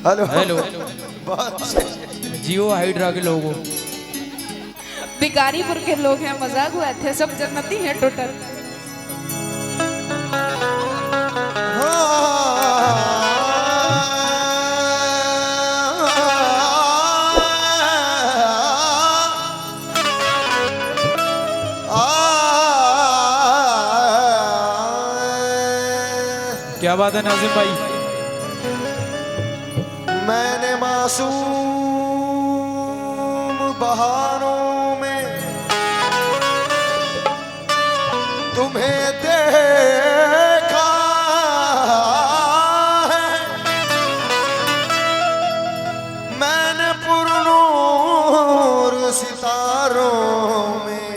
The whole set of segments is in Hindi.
हेलो हेलो जियो हाइड्रा के लोगों बिकारीपुर के लोग हैं, मजाक हुआ थे, सब जन्नती हैं टोटल। क्या बात है नाजिम भाई। मैंने मासूम बहारों में तुम्हें देखा है, मैंने पुरनूर सितारों में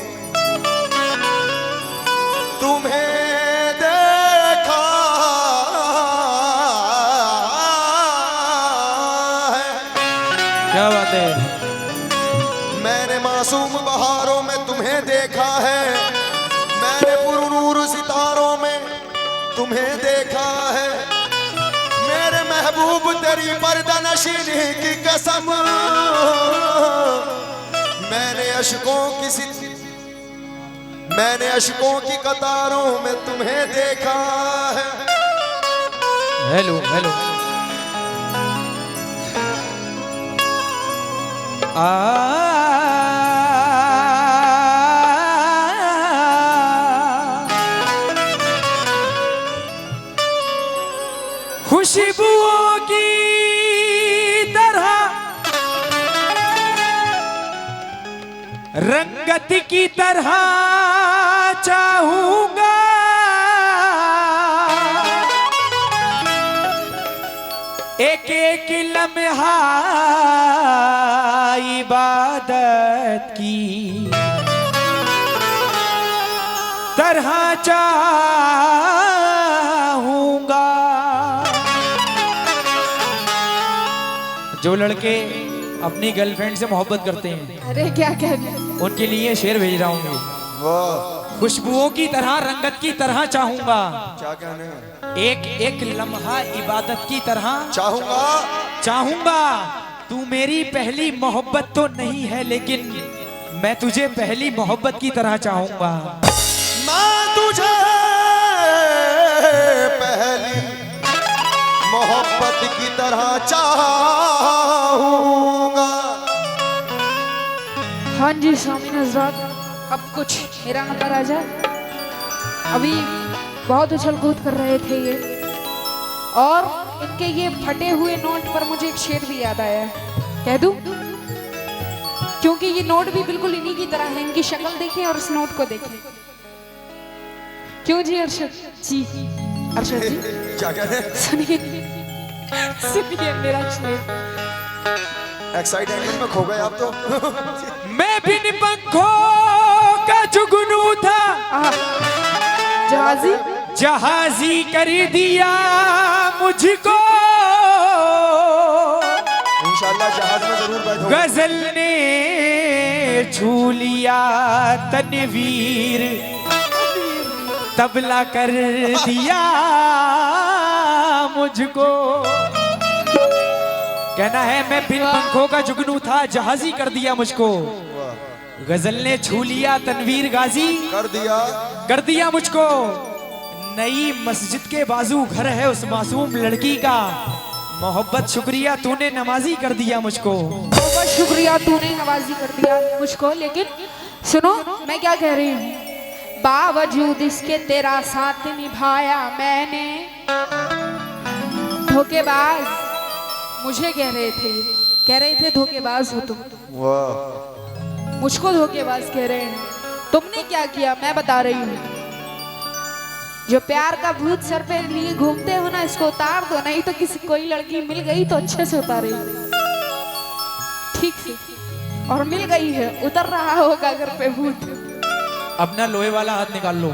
तुम्हें क्या बात है। मैंने मासूम बहारों में तुम्हें देखा है, मैंने पुरनूर सितारों में तुम्हें देखा है, मेरे महबूब तेरी पर्दानशीनी की कसम, मैंने अशकों की कतारों में तुम्हें देखा है। हेलो हेलो खुशबुओं की तरह रंगत की तरह चाहूंगा, एक एक लम्हा इबादत की तरह चाहूंगा। जो लड़के अपनी गर्लफ्रेंड से मोहब्बत करते हैं, अरे क्या कह रहे हैं? उनके लिए शेर भेज रहा हूँ। खुशबुओं की तरह रंगत की तरह चाहूंगा, क्या कहने हैं? एक एक लम्हा इबादत की तरह चाहूंगा। तू मेरी पहली मोहब्बत तो नहीं है, लेकिन मैं तुझे पहली मोहब्बत की तरह चाहूंगा। मैं तुझे पहली मोहब्बत की तरह चाहूंगा। हाँ जी स्वामी नजरात, अब कुछ मेरा नंबर आ जाए। अभी बहुत उछल कूद कर रहे थे ये, और इनके ये फटे हुए नोट पर मुझे एक शेर भी याद आया है, कह दूं? क्योंकि ये नोट भी बिल्कुल इन्हीं की तरह है। इनकी शक्ल देखें और इस नोट को देखें। क्यों जी अरशद जी? अरशद जी क्या कह रहे हैं? सुनिए सुनिए मेरा शेर। एक्साइटमेंट में खो गए आप तो। मैं बिन पंखों का जुगनू था, जहाजी जहाजी कर दिया मुझको, इंशाल्लाह जहाज में जरूर बैठो। गजल ने छू लिया तनवीर, तबला कर दिया मुझको। कहना है मैं बिन पंखों का जुगनू था, जहाजी कर दिया मुझको, गजल ने छू लिया तनवीर गाजी कर दिया मुझको। नई मस्जिद के बाजू घर है उस मासूम लड़की का, मोहब्बत शुक्रिया तूने नमाजी कर दिया मुझको। बहुत शुक्रिया तूने नवाजी कर दिया मुझको। लेकिन सुनो मैं क्या कह रही हूँ, बावजूद इसके तेरा साथ निभाया मैंने, धोखेबाज मुझे कह रहे थे धोखेबाज हो तुम, मुझको धोखेबाज कह रहे हैं। तुमने क्या किया मैं बता रही हूँ। जो प्यार का भूत सर पे लिए घूमते हो ना, इसको उतार दो, नहीं तो किसी कोई लड़की मिल गई तो अच्छे से उतारे, ठीक से। और मिल गई है, उतर रहा होगा घर पे भूत। अपना लोहे वाला हाथ निकाल लो।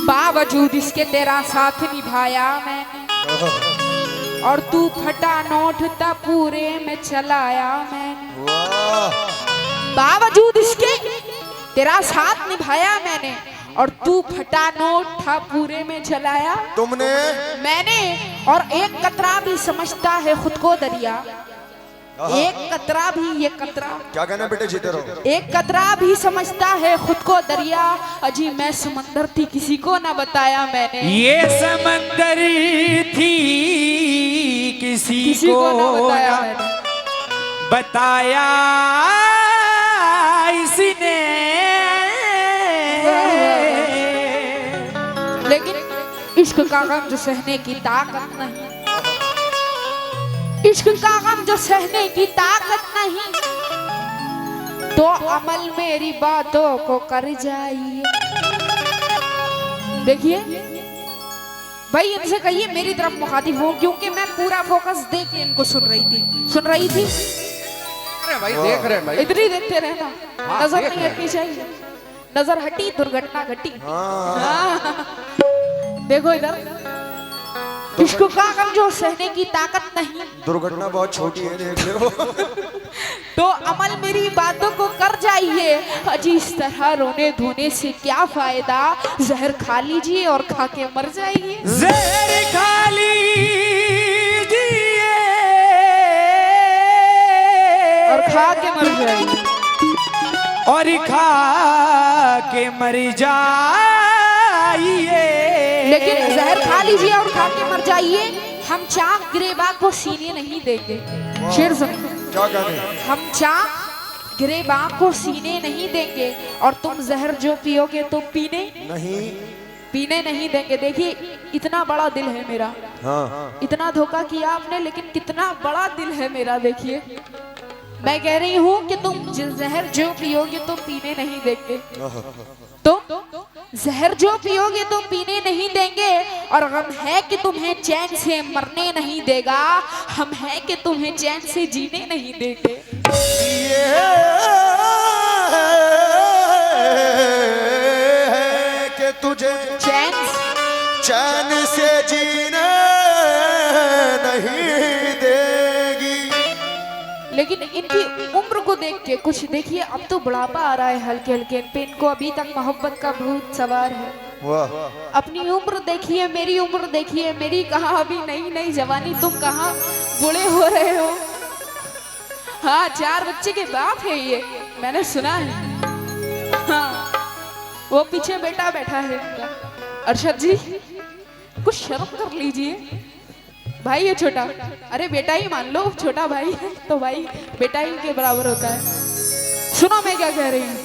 बावजूद इसके तेरा साथ निभाया मैंने, और तू फटा नोट था पूरे में चलाया मैंने। बावजूद इसके तेरा साथ निभाया मैंने, और तू फटा नोट था पूरे में चलाया तुमने, मैंने। और एक कतरा भी समझता है खुद को दरिया। एक कतरा भी, ये कतरा क्या कहना बेटे, जीते रहो। एक कतरा भी समझता है खुद को दरिया। अजी मैं समंदर थी किसी को ना बताया मैंने। ये समंदर थी किसी को ना बताया ना मैंने। बताया इसने। लेकिन इश्क का गम जो सहने की ताकत नहीं, इश्क का गम जो सहने की ताकत नहीं, तो अमल मेरी बातों को कर जाइए। देखिए भाई, इनसे कहिए मेरी तरफ मुखातिब हो, क्योंकि मैं पूरा फोकस दे के इनको सुन रही थी। भाई देख रहे हैं भाई, इधर ही देखते रहना, नजर नहीं हटनी चाहिए। नजर हटी दुर्घटना घटी। हाँ। देखो इधर, इश्क का गम जो सहने की ताकत नहीं, दुर्घटना बहुत छोटी है, देख लो। तो अमल मेरी बातों को कर जाइए। अजी इस तरह रोने धोने से क्या फायदा, जहर खा लीजिए और खा के मर जाइए। जहर खा लीजिए और खा के मर जाइए। और खा के मर जाइए। लेकिन जहर खा लीजिए और खा के मर जाइए। हम चाक गिरेबान को सीने नहीं देंगे। शेर सुन, क्या कहने, हम चाक गिरेबान को सीने नहीं देंगे, और तुम जहर जो पियोगे तो पीने नहीं देंगे। देखिए इतना बड़ा दिल है मेरा। हाँ। इतना धोखा किया आपने, लेकिन कितना बड़ा दिल है मेरा। देखिए मैं कह रही हूँ कि तुम जहर जो पियोगे तो पीने नहीं देंगे, तो जहर जो पियोगे तो पीने नहीं देंगे। और गम है कि तुम्हें चैन से मरने नहीं देगा, हम है कि तुम्हें चैन से जीने नहीं देंगे। ये है कि तुझे चैन से जीने नहीं देगी। लेकिन इनकी उम्र को देख के कुछ देखिए, अब तो बुढ़ापा आ रहा है हल्के हल्के इन पे, इनको अभी तक मोहब्बत का भूत सवार है। वाह। अपनी उम्र देखिए, मेरी उम्र देखिए, मेरी कहाँ अभी नई नई जवानी, तुम कहाँ बूढ़े हो रहे हो। हाँ 4 बच्चे के बाप है ये, मैंने सुना है। हाँ वो पीछे बेटा बैठा है इनका। अरशद जी कुछ शर्म कर लीजिए, भाई ये छोटा, अरे बेटा ही मान लो, छोटा भाई है तो भाई बेटा ही के बराबर होता है। सुनो मैं क्या कह रही हूँ।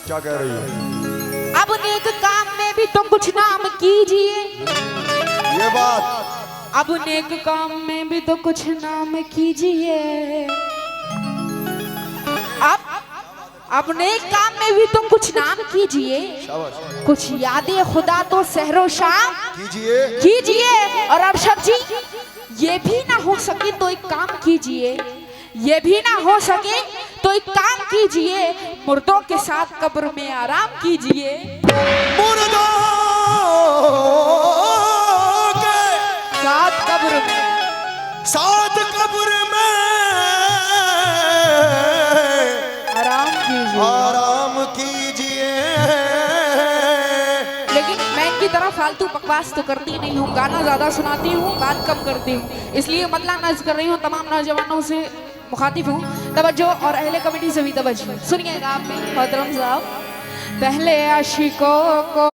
क्या कह रही है? अब नेक काम में भी तुम कुछ नाम कीजिए। ये बात, अब नेक काम में भी तो कुछ नाम कीजिए। अब नेक काम में भी तुम कुछ नाम कीजिए। कुछ यादें खुदा तो सहरो शाम कीजिए। और अरशद जी ये भी ना हो सके तो एक काम कीजिए, ये भी ना हो सके तो एक काम कीजिए, मुर्दों के साथ कब्र में आराम कीजिए। मुर्दों के साथ कब्र में आराम कीजिए। लेकिन मैं इनकी तरह फालतू बकवास तो करती नहीं हूँ, गाना ज्यादा सुनाती हूँ, बात कम करती हूँ, इसलिए मतलब नज कर रही हूँ। तमाम नौजवानों से मुखातिब हूँ, तवज्जो, और अहले कमेटी से भी तवज्जो। सुनिएगा आप मोहतरम साहब, पहले आशिकों को